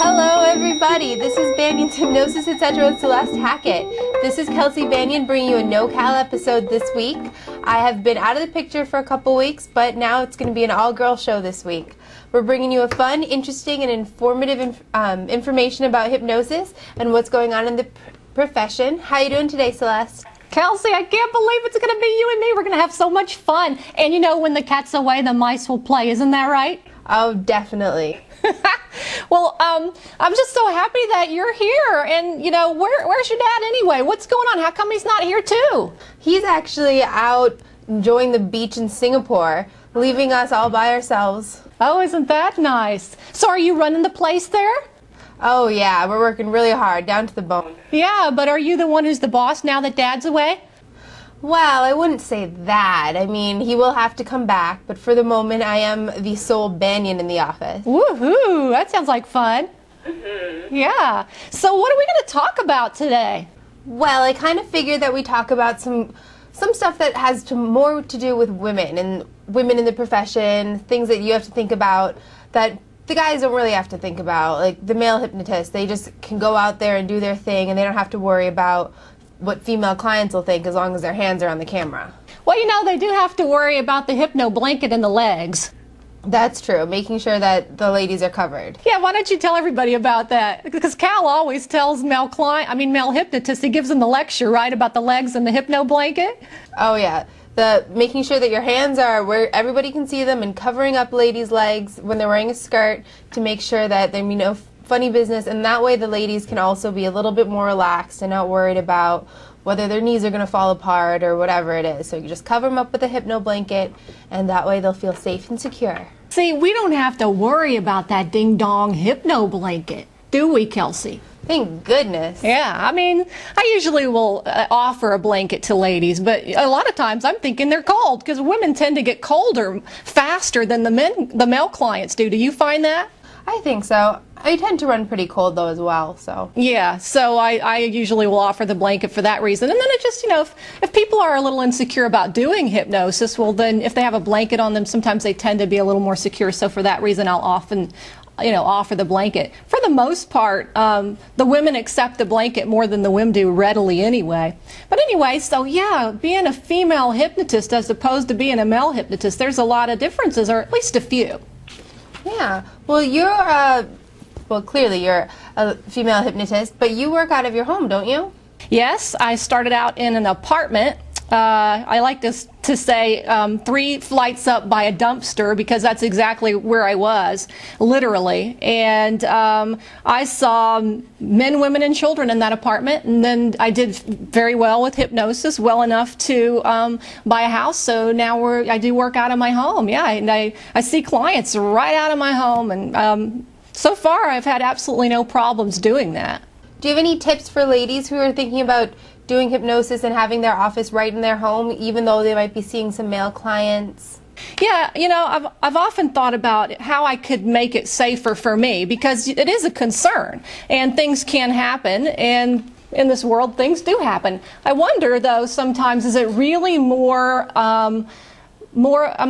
Hello everybody, this is Banyan's Hypnosis, etc. with Celeste Hackett. This is Kelsey Banyan bringing you a no-cal episode this week. I have been out of the picture for a couple weeks, but now it's going to be an all-girl show this week. We're bringing you a fun, interesting, and informative information about hypnosis and what's going on in the profession. How are you doing today, Celeste? Kelsey, I can't believe it's going to be you and me. We're going to have so much fun. And you know, when the cat's away, the mice will play. Isn't that right? Oh, definitely. Well, I'm just so happy that you're here. And, you know, where's your dad anyway? What's going on? How come he's not here too? He's actually out enjoying the beach in Singapore, leaving us all by ourselves. Oh, isn't that nice? So are you running the place there? Oh, yeah, we're working really hard, down to the bone. Yeah, but are you the one who's the boss now that Dad's away? Well, I wouldn't say that. I mean, he will have to come back, but for the moment, I am the sole Banyan in the office. Woohoo! That sounds like fun. Yeah. So what are we going to talk about today? Well, I kind of figured that we talk about some stuff that has more to do with women and women in the profession, things that you have to think about that the guys don't really have to think about. Like the male hypnotist, they just can go out there and do their thing, and they don't have to worry about what female clients will think as long as their hands are on the camera. Well, you know, they do have to worry about the hypno blanket and the legs. That's true, making sure that the ladies are covered. Yeah, why don't you tell everybody about that? Because Cal always tells male hypnotists, he gives them the lecture, right, about the legs and the hypno blanket. Oh yeah, making sure that your hands are where everybody can see them and covering up ladies' legs when they're wearing a skirt to make sure that they know funny business, and that way the ladies can also be a little bit more relaxed and not worried about whether their knees are going to fall apart or whatever it is. So you just cover them up with a hypno blanket, and that way they'll feel safe and secure. See, we don't have to worry about that ding-dong hypno blanket, do we, Kelsey? Thank goodness. Yeah, I mean, I usually will offer a blanket to ladies, but a lot of times I'm thinking they're cold because women tend to get colder faster than the male clients do. Do you find that? I think so. I tend to run pretty cold though as well, so. Yeah, so I usually will offer the blanket for that reason. And then it just, you know, if people are a little insecure about doing hypnosis, well then if they have a blanket on them, sometimes they tend to be a little more secure. So for that reason, I'll often, you know, offer the blanket. For the most part, the women accept the blanket more than the women do readily anyway. But anyway, so yeah, being a female hypnotist as opposed to being a male hypnotist, there's a lot of differences, or at least a few. Yeah, well well clearly you're a female hypnotist, but you work out of your home, don't you? Yes, I started out in an apartment. I like to say 3 flights up by a dumpster because that's exactly where I was, literally. And I saw men, women, and children in that apartment. And then I did very well with hypnosis, well enough to buy a house. So now I do work out of my home. Yeah, and I see clients right out of my home. And so far, I've had absolutely no problems doing that. Do you have any tips for ladies who are thinking about doing hypnosis and having their office right in their home, even though they might be seeing some male clients? Yeah, you know, I've often thought about how I could make it safer for me, because it is a concern, and things can happen, and in this world, things do happen. I wonder, though, sometimes, is it really am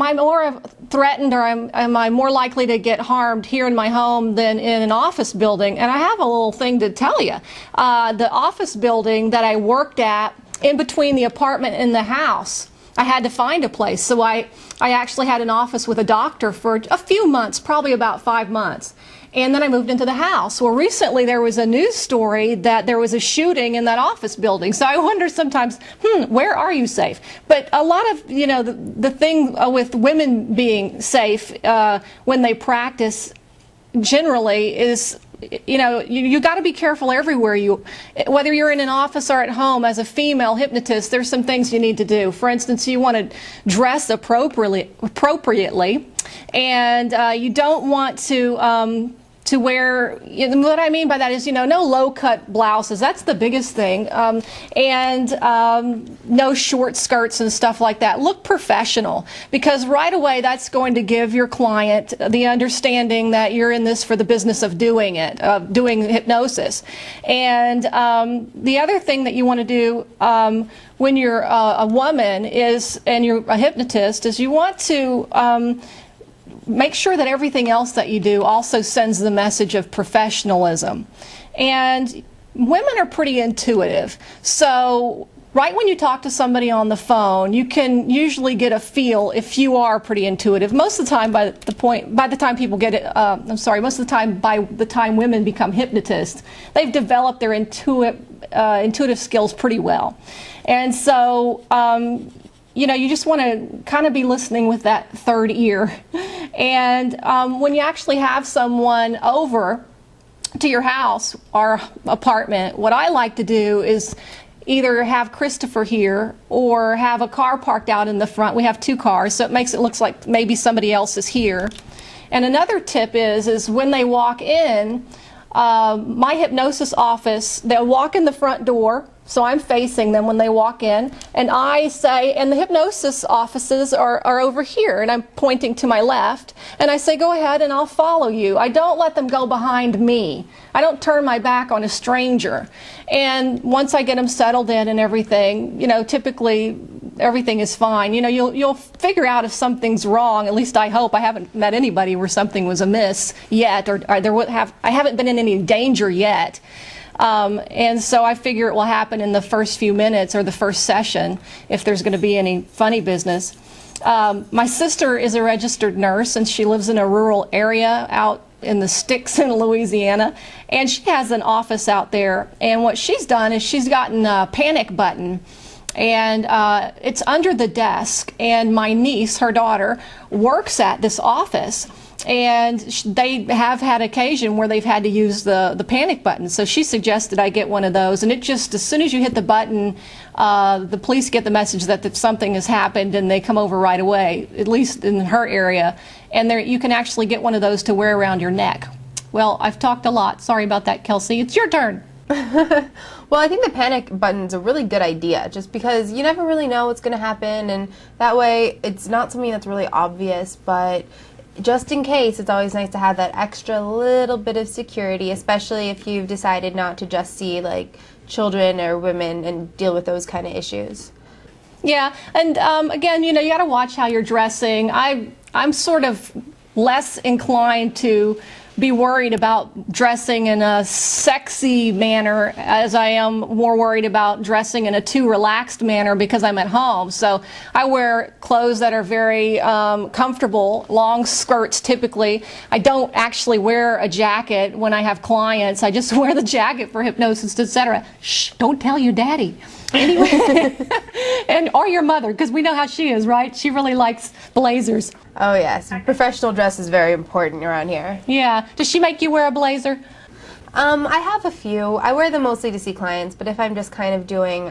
I more threatened, or am I more likely to get harmed here in my home than in an office building? And I have a little thing to tell you. The office building that I worked at, in between the apartment and the house, I had to find a place. So I actually had an office with a doctor for a few months, probably about 5 months. And then I moved into the house. Well, recently there was a news story that there was a shooting in that office building. So I wonder sometimes, where are you safe? But a lot of, you know, the thing with women being safe when they practice generally is, you know, you got to be careful everywhere whether you're in an office or at home. As a female hypnotist, there's some things you need to do. For instance, you want to dress appropriately, and you don't want to wear, what I mean by that is, you know, no low-cut blouses. That's the biggest thing. And no short skirts and stuff like that. Look professional, because right away that's going to give your client the understanding that you're in this for the business of doing it, doing hypnosis. And the other thing that you want to do when you're a woman and you're a hypnotist is you want to make sure that everything else that you do also sends the message of professionalism. And women are pretty intuitive. So right when you talk to somebody on the phone, you can usually get a feel if you are pretty intuitive. Most of the time, by the time people get it, most of the time, by the time women become hypnotists, they've developed their intuitive skills pretty well. And so, you just want to kind of be listening with that third ear. And when you actually have someone over to your house or apartment, what I like to do is either have Christopher here or have a car parked out in the front. We have 2 cars, so it makes it look like maybe somebody else is here. And another tip is when they walk in, my hypnosis office, they'll walk in the front door, so I'm facing them when they walk in, and I say, and the hypnosis offices are over here, and I'm pointing to my left, and I say, go ahead and I'll follow you. I don't let them go behind me. I don't turn my back on a stranger. And once I get them settled in and everything, typically everything is fine. You'll figure out if something's wrong. At least I hope. I haven't met anybody where something was amiss yet, or I haven't been in any danger yet. And so I figure it will happen in the first few minutes or the first session if there's going to be any funny business. My sister is a registered nurse, and she lives in a rural area out in the sticks in Louisiana, and she has an office out there. And what she's done is she's gotten a panic button, and it's under the desk, and my niece, her daughter, works at this office. And they have had occasion where they've had to use the panic button. So she suggested I get one of those, and it just, as soon as you hit the button, the police get the message that something has happened, and they come over right away, at least in her area. And you can actually get one of those to wear around your neck. Well, I've talked a lot. Sorry about that, Kelsey. It's your turn. Well, I think the panic button's a really good idea, just because you never really know what's going to happen, and that way it's not something that's really obvious, but just in case, it's always nice to have that extra little bit of security, especially if you've decided not to just see like children or women and deal with those kind of issues. Yeah, and again, you got to watch how you're dressing. I'm sort of less inclined to be worried about dressing in a sexy manner as I am more worried about dressing in a too relaxed manner because I'm at home. So I wear clothes that are very comfortable, long skirts typically. I don't actually wear a jacket when I have clients. I just wear the jacket for hypnosis, etc. Shh, don't tell your daddy. Anyway, or your mother, because we know how she is, right? She really likes blazers. Oh yes, professional dress is very important around here. Yeah. Does she make you wear a blazer? I have a few. I wear them mostly to see clients, but if I'm just kind of doing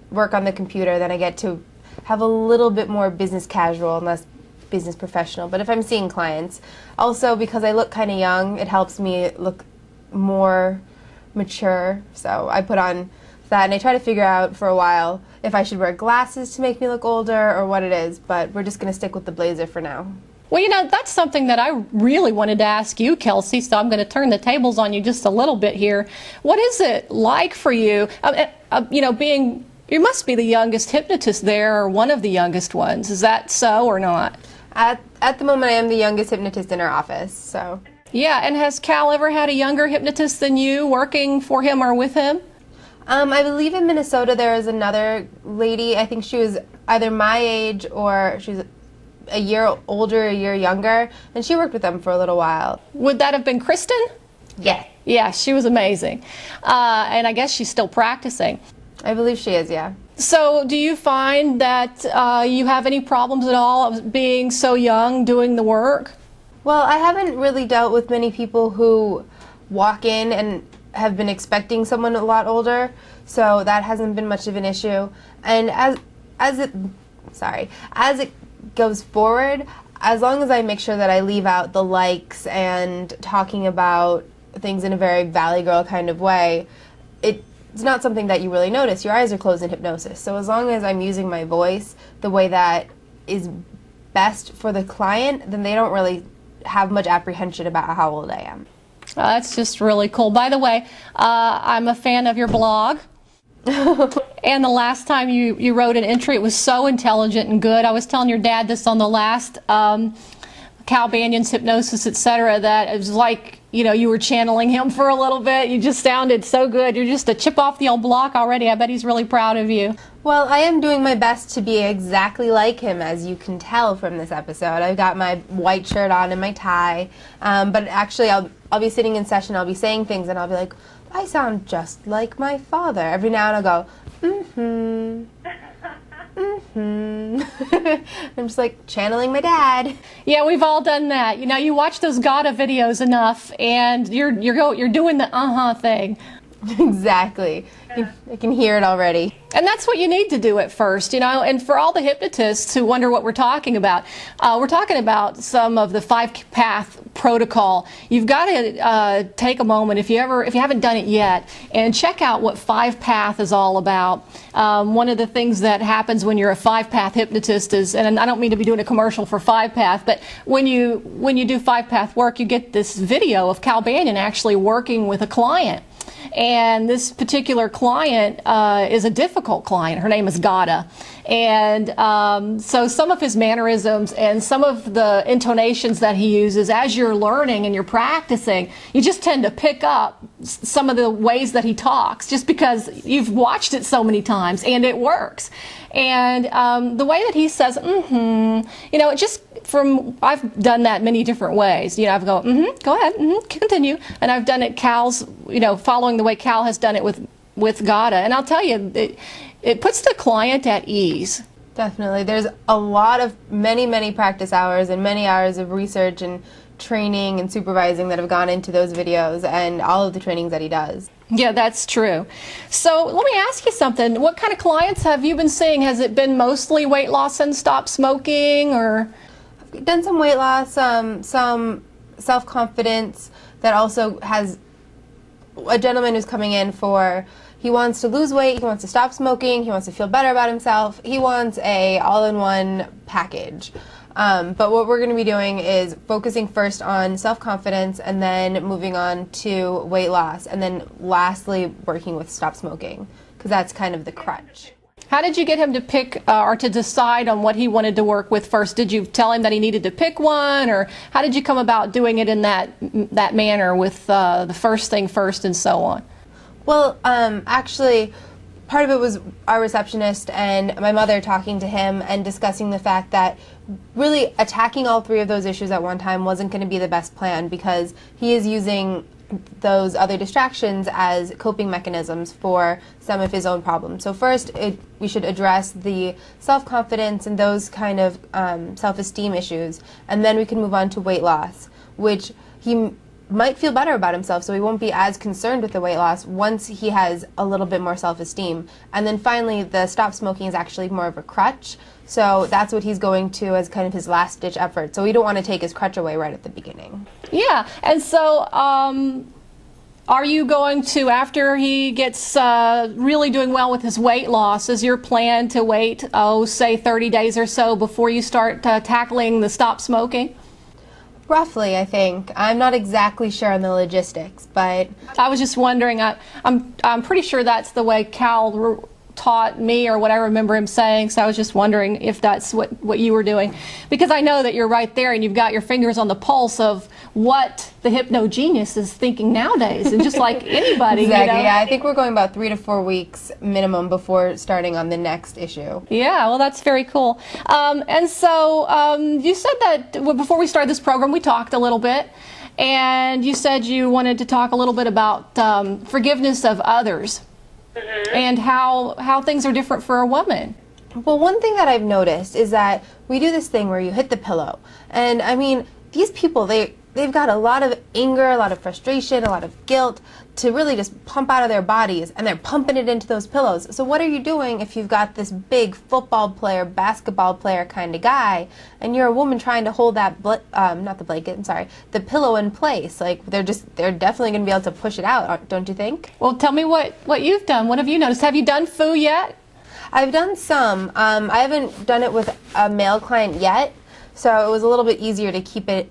work on the computer, then I get to have a little bit more business casual and less business professional. But if I'm seeing clients, also because I look kind of young, it helps me look more mature. So I put on that, and I try to figure out for a while if I should wear glasses to make me look older or what it is, but we're just going to stick with the blazer for now. Well, that's something that I really wanted to ask you, Kelsey, so I'm going to turn the tables on you just a little bit here. What is it like for you, you must be the youngest hypnotist there, or one of the youngest ones. Is that so or not? At the moment, I am the youngest hypnotist in our office, so. Yeah, and has Cal ever had a younger hypnotist than you working for him or with him? I believe in Minnesota there is another lady. I think she was either my age or she was a year older, a year younger, and she worked with them for a little while. Would that have been Kristen? Yeah. Yeah, she was amazing. And I guess she's still practicing. I believe she is, yeah. So do you find that you have any problems at all of being so young doing the work? Well, I haven't really dealt with many people who walk in and have been expecting someone a lot older, so that hasn't been much of an issue. And as it goes forward, as long as I make sure that I leave out the likes and talking about things in a very Valley Girl kind of way, it's not something that you really notice. Your eyes are closed in hypnosis. So as long as I'm using my voice the way that is best for the client, then they don't really have much apprehension about how old I am. That's just really cool. By the way, I'm a fan of your blog. And the last time you wrote an entry, it was so intelligent and good. I was telling your dad this on the last Cal Banyan's Hypnosis, etc., that it was like, you know, you were channeling him for a little bit. You just sounded so good. You're just a chip off the old block already. I bet he's really proud of you. Well, I am doing my best to be exactly like him, as you can tell from this episode. I've got my white shirt on and my tie, but actually I'll be sitting in session, I'll be saying things, and I'll be like, I sound just like my father. Every now and I'll go, mm-hmm. I'm just like channeling my dad. Yeah, we've all done that. You know, you watch those Gada videos enough, and you're doing the thing. Exactly. I can hear it already. And that's what you need to do at first, you know. And for all the hypnotists who wonder what we're talking about some of the 5-path protocol. You've got to take a moment, if you haven't done it yet, and check out what 5-path is all about. One of the things that happens when you're a 5-path hypnotist is, and I don't mean to be doing a commercial for 5-path, but when you do 5-path work, you get this video of Cal Banyan actually working with a client. And this particular client is a difficult client. Her name is Gada. And so some of his mannerisms and some of the intonations that he uses as you're learning and you're practicing, you just tend to pick up some of the ways that he talks just because you've watched it so many times and it works. And the way that he says, you know, I've done that many different ways. You know, I've go ahead, continue. And I've done it Cal's, you know, following the way Cal has done it with Gada. And I'll tell you, it puts the client at ease. Definitely. There's a lot of many practice hours and many hours of research and training and supervising that have gone into those videos and all of the trainings that he does. Yeah, that's true. So let me ask you something. What kind of clients have you been seeing? Has it been mostly weight loss and stop smoking, or? I've done some weight loss, some self-confidence, that also has a gentleman who's coming in for, he wants to lose weight, he wants to stop smoking, he wants to feel better about himself, he wants a all-in-one package. But what we're going to be doing is focusing first on self-confidence and then moving on to weight loss and then lastly working with stop smoking, because that's kind of the crutch. How did you get him to pick or to decide on what he wanted to work with first? Did you tell him that he needed to pick one, or how did you come about doing it in that manner with the first thing first and so on? Well, actually, part of it was our receptionist and my mother talking to him and discussing the fact that really attacking all 3 of those issues at one time wasn't going to be the best plan, because he is using those other distractions as coping mechanisms for some of his own problems. So first, we should address the self-confidence and those kind of self-esteem issues, and then we can move on to weight loss, which he might feel better about himself, so he won't be as concerned with the weight loss once he has a little bit more self-esteem. And then finally, the stop smoking is actually more of a crutch, so that's what he's going to as kind of his last-ditch effort. So we don't want to take his crutch away right at the beginning. Yeah, and so are you going to, after he gets really doing well with his weight loss, is your plan to wait, say 30 days or so before you start tackling the stop smoking? Roughly, I think. I'm not exactly sure on the logistics, but I was just wondering. I'm pretty sure that's the way Cal taught me, or what I remember him saying. So I was just wondering if that's what you were doing, because I know that you're right there and you've got your fingers on the pulse of what the hypno genius is thinking nowadays, and just like anybody. Exactly. You know? Yeah, I think we're going about 3 to 4 weeks minimum before starting on the next issue. Yeah, well, that's very cool. And so you said that before we started this program, we talked a little bit, and you said you wanted to talk a little bit about forgiveness of others. And how things are different for a woman. Well, one thing that I've noticed is that we do this thing where you hit the pillow. And I mean, these people, they've got a lot of anger, a lot of frustration, a lot of guilt to really just pump out of their bodies, and they're pumping it into those pillows. So what are you doing if you've got this big football player, basketball player kind of guy, and you're a woman trying to hold that, not the blanket, I'm sorry, the pillow in place? Like, they're definitely going to be able to push it out, don't you think? Well, tell me what you've done. What have you noticed? Have you done foo yet? I've done some. I haven't done it with a male client yet, so it was a little bit easier to keep it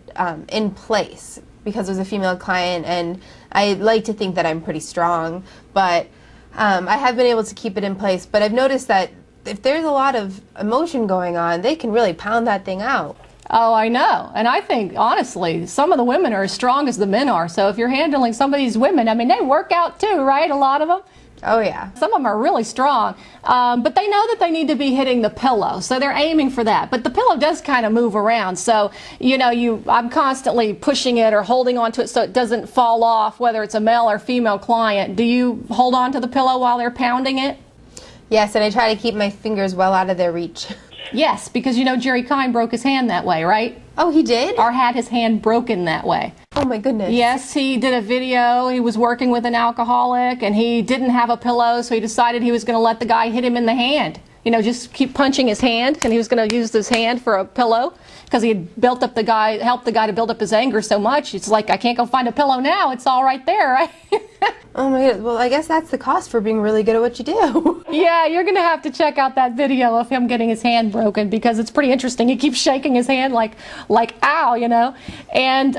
in place because it was a female client, and I like to think that I'm pretty strong, but I have been able to keep it in place. But I've noticed that if there's a lot of emotion going on, they can really pound that thing out. Oh, I know. And I think, honestly, some of the women are as strong as the men are. So if you're handling some of these women, I mean, they work out too, right? A lot of them. Oh, yeah. Some of them are really strong, but they know that they need to be hitting the pillow, so they're aiming for that. But the pillow does kind of move around, so I'm constantly pushing it or holding onto it so it doesn't fall off, whether it's a male or female client. Do you hold on to the pillow while they're pounding it? Yes, and I try to keep my fingers well out of their reach. Yes, because Jerry Kine broke his hand that way, right? Oh, he did? Or had his hand broken that way. Oh my goodness. Yes, he did a video. He was working with an alcoholic and he didn't have a pillow, so he decided he was going to let the guy hit him in the hand. Just keep punching his hand, and he was going to use his hand for a pillow because he had helped the guy to build up his anger so much. It's like, I can't go find a pillow now. It's all right there, right? Oh my goodness. Well, I guess that's the cost for being really good at what you do. Yeah, you're going to have to check out that video of him getting his hand broken because it's pretty interesting. He keeps shaking his hand like ow, And,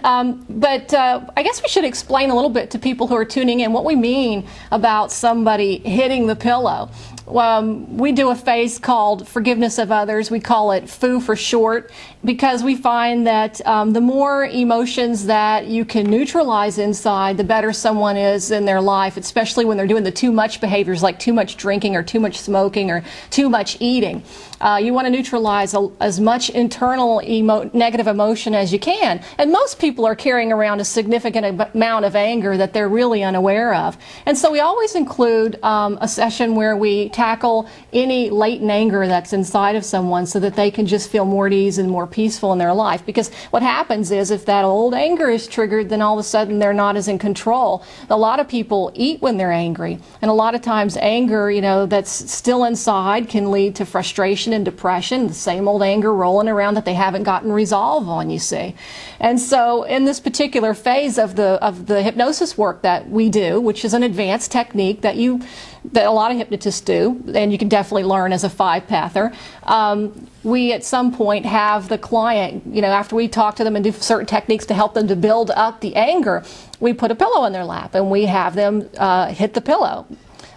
but I guess we should explain a little bit to people who are tuning in what we mean about somebody hitting the pillow. We do a phase called Forgiveness of Others. We call it FOO for short, because we find that the more emotions that you can neutralize inside, the better someone is in their life, especially when they're doing the too much behaviors like too much drinking or too much smoking or too much eating. You want to neutralize as much internal negative emotion as you can. And most people are carrying around a significant amount of anger that they're really unaware of. And so we always include a session where we tackle any latent anger that's inside of someone so that they can just feel more at ease and more peaceful in their life. Because what happens is if that old anger is triggered, then all of a sudden they're not as in control. A lot of people eat when they're angry. And a lot of times anger, that's still inside can lead to frustration and depression, the same old anger rolling around that they haven't gotten resolve on, you see. And so in this particular phase of the hypnosis work that we do, which is an advanced technique that a lot of hypnotists do, and you can definitely learn as a five-pather, we at some point have the client, after we talk to them and do certain techniques to help them to build up the anger, we put a pillow in their lap and we have them hit the pillow.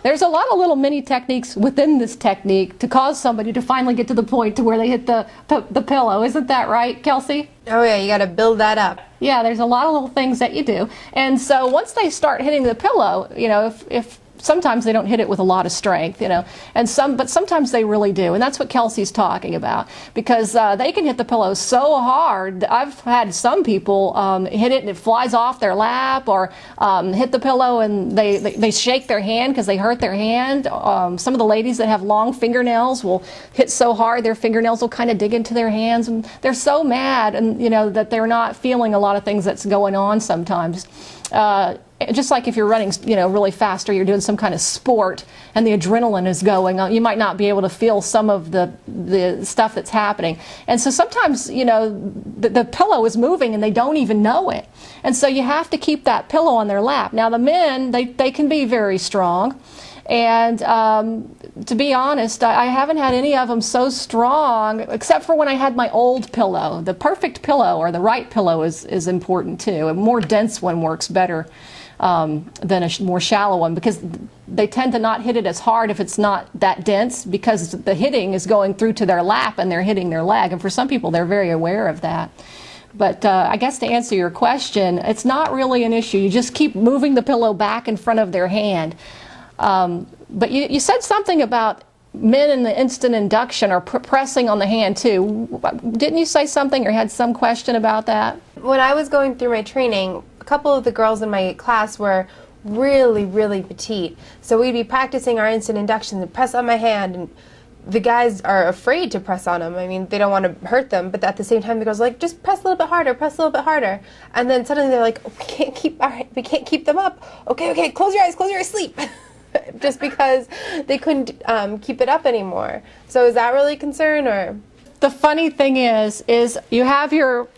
There's a lot of little mini techniques within this technique to cause somebody to finally get to the point to where they hit the pillow. Isn't that right, Kelsey? Oh yeah, you got to build that up. Yeah, there's a lot of little things that you do. And so once they start hitting the pillow, if sometimes they don't hit it with a lot of strength, but sometimes they really do. And that's what Kelsey's talking about, because they can hit the pillow so hard. I've had some people hit it and it flies off their lap, or hit the pillow and they shake their hand because they hurt their hand. Some of the ladies that have long fingernails will hit so hard their fingernails will kind of dig into their hands, and they're so mad and that they're not feeling a lot of things that's going on sometimes. Just like if you're running, really fast, or you're doing some kind of sport and the adrenaline is going on, you might not be able to feel some of the stuff that's happening. And so sometimes, the pillow is moving and they don't even know it. And so you have to keep that pillow on their lap. Now the men, they can be very strong. And to be honest, I haven't had any of them so strong, except for when I had my old pillow. The perfect pillow, or the right pillow, is important too. A more dense one works better than a more shallow one, because they tend to not hit it as hard if it's not that dense, because the hitting is going through to their lap and they're hitting their leg. And for some people, they're very aware of that. But I guess to answer your question, it's not really an issue. You just keep moving the pillow back in front of their hand. But you said something about men in the instant induction are pressing on the hand too. Didn't you say something or had some question about that? When I was going through my training, a couple of the girls in my class were really, really petite. So we'd be practicing our instant induction and press on my hand, and the guys are afraid to press on them. I mean, they don't want to hurt them, but at the same time, the girls are like, just press a little bit harder, press a little bit harder. And then suddenly they're like, we can't keep them up. Okay, close your eyes, sleep. Just because they couldn't keep it up anymore. So is that really a concern, or? The funny thing is you have your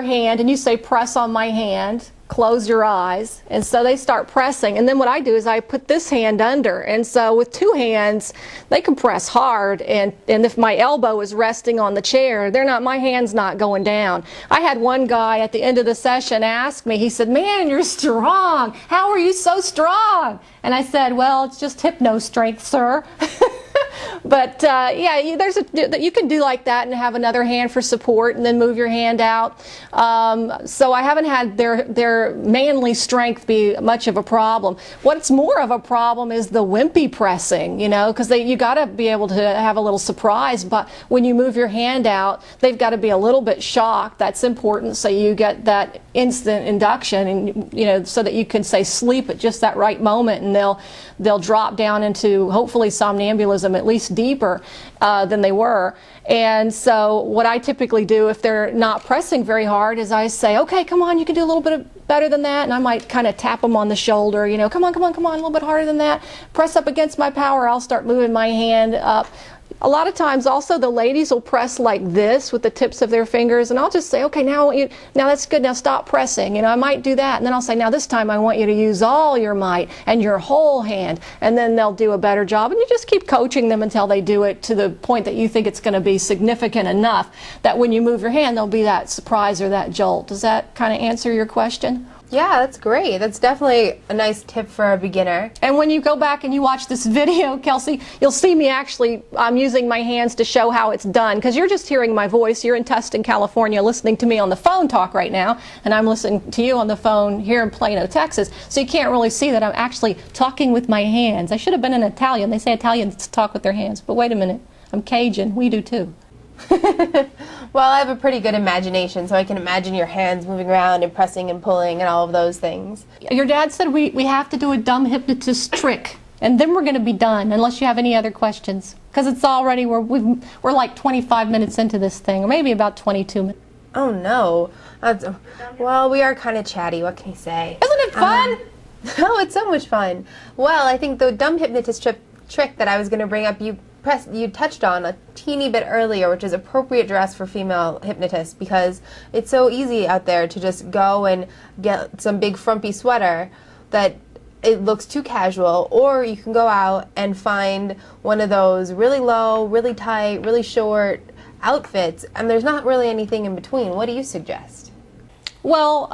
hand and you say, press on my hand, close your eyes, and so they start pressing. And then what I do is I put this hand under, and so with two hands they can press hard, and if my elbow is resting on the chair, my hand's not going down. I had one guy at the end of the session ask me, he said, man, you're strong, how are you so strong? And I said, well, it's just hypno strength, sir. But yeah, you can do like that and have another hand for support, and then move your hand out. So I haven't had their manly strength be much of a problem. What's more of a problem is the wimpy pressing, because you got to be able to have a little surprise. But when you move your hand out, they've got to be a little bit shocked. That's important, so you get that instant induction, and so that you can say sleep at just that right moment, and they'll drop down into hopefully somnambulism, at least deeper than they were. And so what I typically do if they're not pressing very hard is I say, okay, come on, you can do a little bit better than that, and I might kind of tap them on the shoulder, come on, a little bit harder than that. Press up against my power. I'll start moving my hand up. A lot of times also the ladies will press like this with the tips of their fingers, and I'll just say, okay, now that's good, now stop pressing. I might do that, and then I'll say, now this time I want you to use all your might and your whole hand, and then they'll do a better job. And you just keep coaching them until they do it to the point that you think it's going to be significant enough that when you move your hand, there'll be that surprise or that jolt. Does that kind of answer your question? Yeah, that's great. That's definitely a nice tip for a beginner. And when you go back and you watch this video, Kelsey, you'll see me I'm using my hands to show how it's done, because you're just hearing my voice. You're in Tustin, California, listening to me on the phone talk right now, and I'm listening to you on the phone here in Plano, Texas, so you can't really see that I'm actually talking with my hands. I should have been an Italian. They say Italians talk with their hands, but wait a minute. I'm Cajun. We do too. Well, I have a pretty good imagination, so I can imagine your hands moving around and pressing and pulling and all of those things. Your dad said we have to do a dumb hypnotist trick, and then we're going to be done, unless you have any other questions. Because it's already, we're like 25 minutes into this thing, or maybe about 22 minutes. Oh, no. Well, we are kind of chatty. What can you say? Isn't it fun? Oh, it's so much fun. Well, I think the dumb hypnotist trick that I was going to bring up, you touched on a teeny bit earlier, which is appropriate dress for female hypnotists, because it's so easy out there to just go and get some big frumpy sweater that it looks too casual, or you can go out and find one of those really low, really tight, really short outfits, and there's not really anything in between. What do you suggest? Well,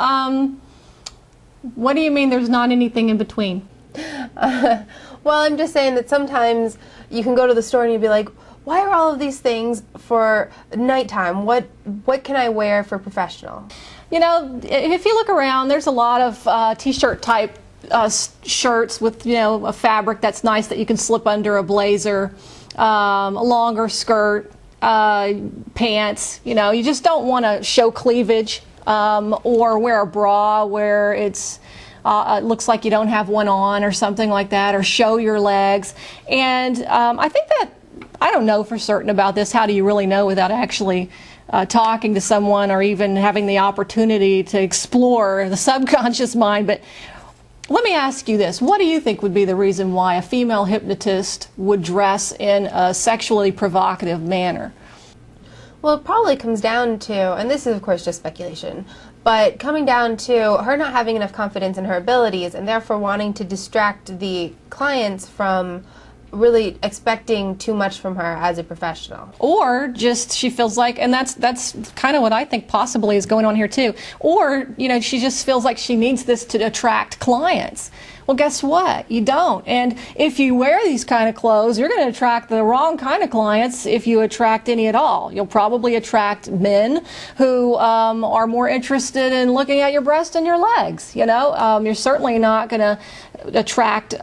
what do you mean there's not anything in between? Well, I'm just saying that sometimes you can go to the store and you'll be like, why are all of these things for nighttime? What can I wear for professional? If you look around, there's a lot of t-shirt type shirts with, a fabric that's nice that you can slip under a blazer, a longer skirt, pants. You just don't want to show cleavage, or wear a bra where it looks like you don't have one on or something like that, or show your legs. And I think that, I don't know for certain about this. How do you really know without actually talking to someone or even having the opportunity to explore the subconscious mind? But let me ask you this. What do you think would be the reason why a female hypnotist would dress in a sexually provocative manner? Well, it probably comes down to, and this is of course just speculation, but coming down to her not having enough confidence in her abilities and therefore wanting to distract the clients from really expecting too much from her as a professional. Or just she feels like, and that's kind of what I think possibly is going on here too, or she just feels like she needs this to attract clients. Well, guess what? You don't. And if you wear these kind of clothes, you're going to attract the wrong kind of clients if you attract any at all. You'll probably attract men who are more interested in looking at your breast and your legs. You're certainly not going to attract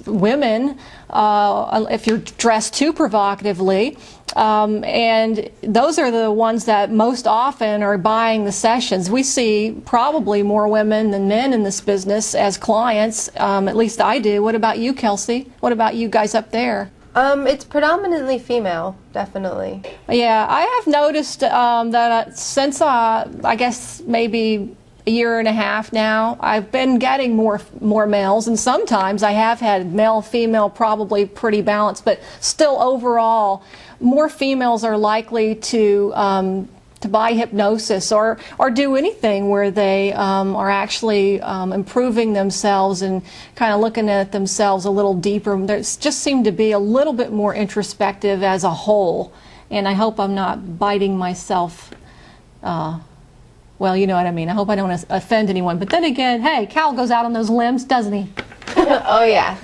women if you're dressed too provocatively. And those are the ones that most often are buying the sessions. We see probably more women than men in this business as clients. At least I do. What about you, Kelsey? What about you guys up there? It's predominantly female, definitely. Yeah, I have noticed that since I guess maybe a year and a half now, I've been getting more males, and sometimes I have had male, female, probably pretty balanced, but still overall, more females are likely to buy hypnosis or do anything where they are actually improving themselves and kind of looking at themselves a little deeper. They just seem to be a little bit more introspective as a whole, and I hope I'm not biting myself. Well, you know what I mean. I hope I don't offend anyone. But then again, hey, Cal goes out on those limbs, doesn't he? Oh, yeah.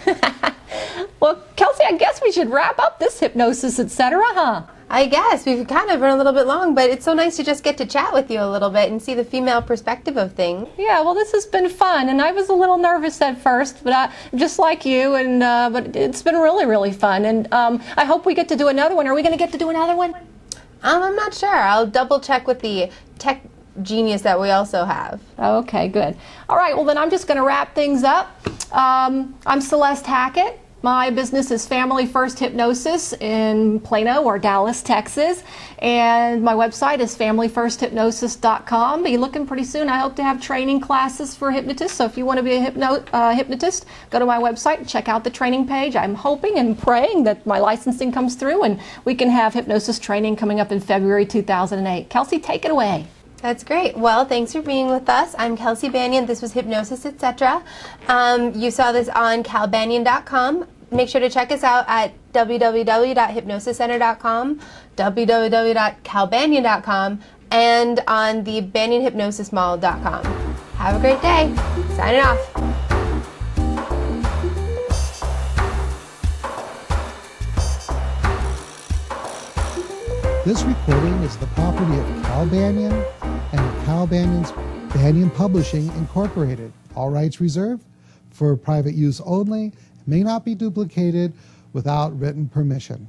Well, Kelsey, I guess we should wrap up this hypnosis, etc., huh? I guess we've kind of run a little bit long, but it's so nice to just get to chat with you a little bit and see the female perspective of things. Yeah, well, this has been fun, and I was a little nervous at first, but just like you, and but it's been really, really fun, and I hope we get to do another one. Are we going to get to do another one? I'm not sure. I'll double check with the tech genius that we also have. Okay, good. All right, well, then I'm just going to wrap things up. I'm Celeste Hackett. My business is Family First Hypnosis in Plano or Dallas, Texas. And my website is familyfirsthypnosis.com. Be looking pretty soon. I hope to have training classes for hypnotists. So if you want to be a hypnotist, go to my website and check out the training page. I'm hoping and praying that my licensing comes through and we can have hypnosis training coming up in February 2008. Kelsey, take it away. That's great. Well, thanks for being with us. I'm Kelsey Banyan. This was Hypnosis, etc. You saw this on calbanyan.com. Make sure to check us out at www.hypnosiscenter.com, www.calbanyan.com, and on the banyanhypnosismall.com. Have a great day. Signing off. This recording is the property of Cal Banyan and Cal Banyan's Banyan Publishing, Incorporated. All rights reserved for private use only. May not be duplicated without written permission.